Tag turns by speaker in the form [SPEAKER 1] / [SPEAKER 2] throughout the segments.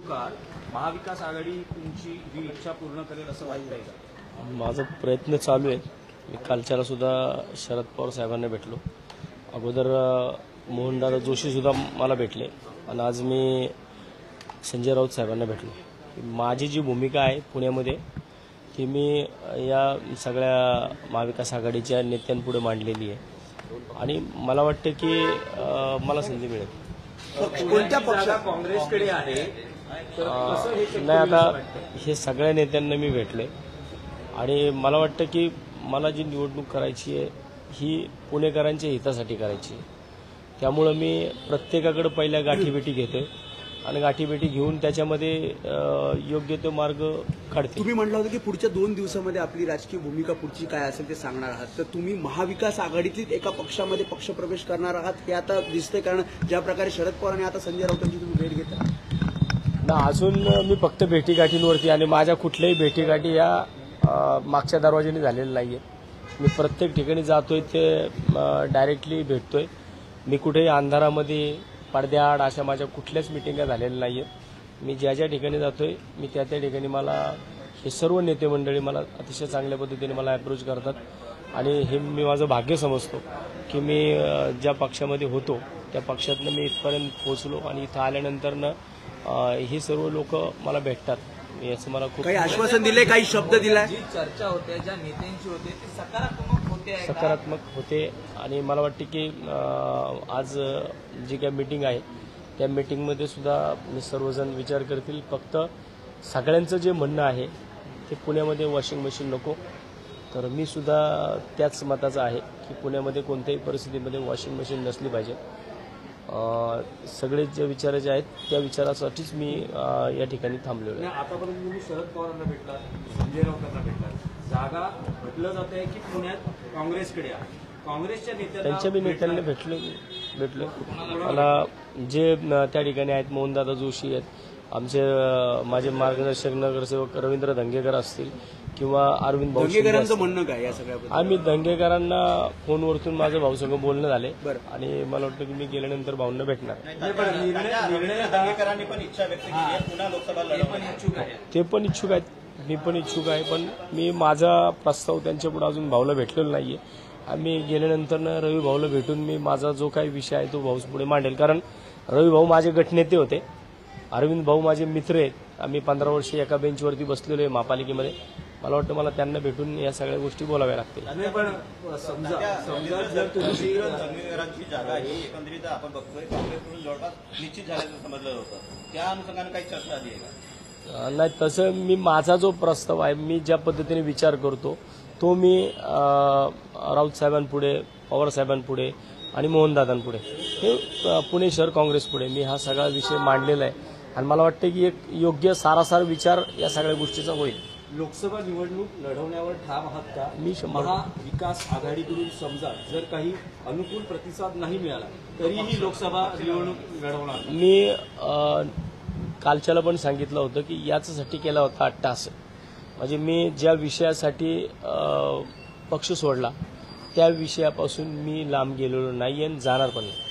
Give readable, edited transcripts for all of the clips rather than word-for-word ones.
[SPEAKER 1] काळ महाविकास आघाडी तुमची ही इच्छा पूर्ण करेल असं वाटतंय का?
[SPEAKER 2] माझा प्रयत्न चालू आहे. मी कालच्याला सुद्धा शरद पवार साहेबांना भेटलो. अगोदर मोहनदादा जोशी सुद्धा मला भेटले आणि आज मी संजय राऊत साहेबांना भेटलो. माझी जी भूमिका आहे पुण्यामध्ये ती मी या सगळ्या महाविकास आघाडीच्या नेत्यांपुढे मांडलेली आहे आणि मला वाटतं की मला संधी मिळेल.
[SPEAKER 1] कोणत्या पक्षाला काँग्रेसकडे आहे?
[SPEAKER 2] नाही, आता हे सगळ्या नेत्यांना मी भेटले आणि मला वाटतं की मला जी निवडणूक करायची आहे ही पुणेकरांच्या हितासाठी करायची आहे. त्यामुळं मी प्रत्येकाकडे पहिल्या गाठीभेटी घेतोय आणि गाठीभेटी घेऊन त्याच्यामध्ये योग्य तो मार्ग काढते.
[SPEAKER 3] तुम्ही म्हटलं होतं की पुढच्या 2 दिवसामध्ये आपली राजकीय भूमिका पुढची काय असेल ते सांगणार आहात, तर तुम्ही महाविकास आघाडीतलीच एका पक्षामध्ये पक्षप्रवेश करणार आहात हे आता दिसतंय? कारण ज्या प्रकारे शरद पवार आणि आता संजय राऊतांची तुम्ही भेट घेता
[SPEAKER 2] ना, अजून मी फक्त भेटीगाठींवरती आणि माझ्या कुठल्याही भेटीगाठी या मागच्या दरवाजाने झालेल्या नाहीये. मी प्रत्येक ठिकाणी जातोय ते डायरेक्टली भेटतोय. मी कुठेही अंधारामध्ये पडद्याआड अशा माझ्या कुठल्याच मिटिंगा झालेल्या नाहीये. मी ज्या ज्या ठिकाणी जातोय मी त्या त्या ठिकाणी मला हे सर्व नेते मंडळी मला अतिशय चांगल्या पद्धतीने मला अप्रोच करतात आणि हे मी माझं भाग्य समजतो की मी ज्या पक्षामध्ये होतो त्या पक्षातनं मी इथपर्यंत पोहोचलो आणि इथं आल्यानंतरनं हे सर्व लोक मला भेटतात. याचं मला खूप
[SPEAKER 3] काही आश्वासन दिले, काही शब्द दिलाय.
[SPEAKER 1] जी चर्चा होते ज्या नेत्यांची होते ती
[SPEAKER 2] सकारात्मक होते आणि मला वाटते की आज जी काही मीटिंग आहे त्या मीटिंगमध्ये सुद्धा मी सर्वजण विचार करतील. फक्त सगळ्यांचं जे म्हणणं आहे ते पुण्यामध्ये वॉशिंग मशीन नको, तर मी सुद्धा त्याच मताचा आहे की पुण्यामध्ये कोणत्याही परिस्थितीमध्ये वॉशिंग मशीन नसली पाहिजे. सगळे जे विचाराचे आहेत त्या विचारासाठीच मी या ठिकाणी थांबलेलो आहे.
[SPEAKER 1] आतापर्यंत तुम्ही शरद पवारांना भेटला, संजय राऊतांना भेटला, जागा म्हटलं जात आहे की पुण्यात काँग्रेसकडे आहे. काँग्रेसच्या
[SPEAKER 2] त्यांच्या मी नेत्यांना भेटलो. मला जे त्या ठिकाणी आहेत मोहनदादा जोशी आहेत, आमचे माझे मार्गदर्शक नगरसेवक रवींद्र धंगेकर असतील किंवा अरविंद भाऊ
[SPEAKER 3] दंगेकरांचं म्हणणं काय या सगळ्याबद्दल?
[SPEAKER 2] आम्ही दंगेकरांना फोनवरतून माझं भाऊसंग बोलणं झाले आणि मला वाटतं की मी गेल्यानंतर भाऊंना भेटणार.
[SPEAKER 4] दंगेकरांनी पण इच्छा व्यक्त केली आहे पुन्हा लोकसभा लढवण्याची.
[SPEAKER 2] ते पण इच्छुक आहेत, मी पण इच्छुक आहे, पण मी माझा प्रस्ताव त्यांच्यापुढे अजून भाऊला भेटलेला नाहीये. आम्ही गेल्यानंतर रवी भाऊला भेटून मी माझा जो काही विषय आहे तो भाऊ पुढे मांडेल. कारण रवी भाऊ माझे गटनेते होते, अरविंद भाऊ माझे मित्र आहेत. आम्ही 15 वर्ष एका बेंचवरती बसलेलो आहे महापालिकेमध्ये. मला वाटतं मला त्यांना भेटून या सगळ्या गोष्टी बोलाव्या लागतील.
[SPEAKER 1] पण समजा जर तुमची
[SPEAKER 4] दंगेकरांची जागा ही एकंदरीत आपण बघतोय काँग्रेसकडून जवळपास निश्चित झाल्याचं समजलं होतं, त्या अनुषंगाने काही चर्चा आली आहे का?
[SPEAKER 2] नाही, तसं मी माझा जो प्रस्ताव आहे मी ज्या पद्धतीने विचार करतो तो मी राऊत साहेबांपुढे, पवार साहेबांपुढे आणि मोहनदादांपुढे, हे पुणे शहर काँग्रेसपुढे मी हा सगळा विषय मांडलेला आहे आणि मला वाटतं की एक योग्य सारासार विचार या सगळ्या गोष्टीचा होईल.
[SPEAKER 1] लोकसभा निवडणूक लढवण्यावर ठाम आहात का?
[SPEAKER 2] मी
[SPEAKER 1] महाविकास आघाडीकडून समजा जर काही अनुकूल प्रतिसाद नाही मिळाला तरीही लोकसभा निवडणूक लढवणार.
[SPEAKER 2] मी कालच्याला पण सांगितलं होतं की याच्यासाठी केला होता अट्टाहास. म्हणजे मी ज्या विषयासाठी पक्ष सोडला त्या विषयापासून मी लांब गेलेलो नाही आणि जाणार पण नाही.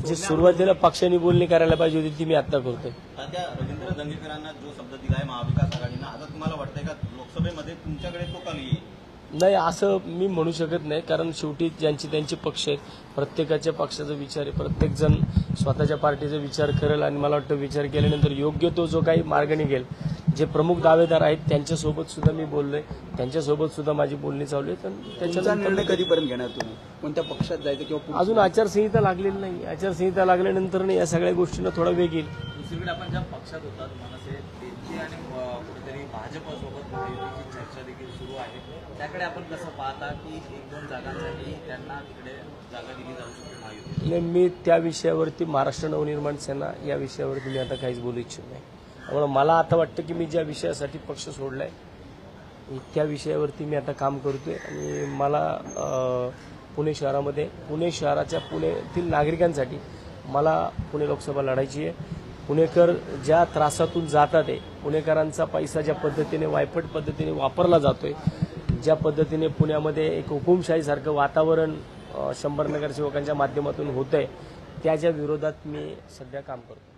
[SPEAKER 2] जे सुरुवातीला पक्षांनी बोलणी करायला पाहिजे होती ती मी आता करतोय.
[SPEAKER 4] सध्या रवींद्र दंगेकरांना जो शब्द दिलाय महाविकास आघाडीनं, आता तुम्हाला वाटतंय का लोकसभेमध्ये तुमच्याकडे तो कल येईल?
[SPEAKER 2] नाही, असं मी म्हणू शकत नाही, कारण शेवटी ज्यांचे त्यांचे पक्ष आहेत, प्रत्येकाच्या पक्षाचा विचार आहे, प्रत्येकजण स्वतःच्या पार्टीचा विचार करेल आणि मला वाटतं विचार केल्यानंतर योग्य तो जो काही मार्ग निघेल. जे प्रमुख दावेदार आहेत त्यांच्यासोबत सुद्धा मी बोललोय, त्यांच्यासोबत सुद्धा माझी बोलणी चालू आहे.
[SPEAKER 3] त्याचा निर्णय कधीपर्यंत घेणार तुम्ही, कोणत्या पक्षात जायचं किंवा
[SPEAKER 2] अजून आचारसंहिता लागलेली नाही. आचारसंहिता लागल्यानंतर या सगळ्या गोष्टींना थोडा वेग येईल.
[SPEAKER 1] दुसरीकडे आपण ज्या पक्षात होतात मनसे त्यांची आणि कुठेतरी भाजपसोबत महायुतीची चर्चा देखील सुरू आहे, त्याकडे आपण कसं पाहता की 1-2 जागांसाठी त्यांना तिकडे जागा दिली जाऊ शकते महायुती?
[SPEAKER 2] मी त्या विषयावरती महाराष्ट्र नवनिर्माण सेना या विषयावरती मी आता काहीच बोलू इच्छित नाही. त्यामुळे मला आता वाटतं की मी ज्या विषयासाठी पक्ष सोडलाय त्या विषयावरती मी आता काम करतोय आणि मला पुणे शहरामध्ये पुणे शहराच्या पुण्यातील नागरिकांसाठी मला पुणे लोकसभा लढायची आहे. पुणेकर ज्या त्रासातून जातात आहे, पुणेकरांचा पैसा ज्या पद्धतीने वायपट पद्धतीने वापरला जातोय, ज्या पद्धतीने पुण्यामध्ये एक हुकुमशाहीसारखं वातावरण 100 नगरसेवकांच्या माध्यमातून होतंय त्याच्या विरोधात मी सध्या काम करतो.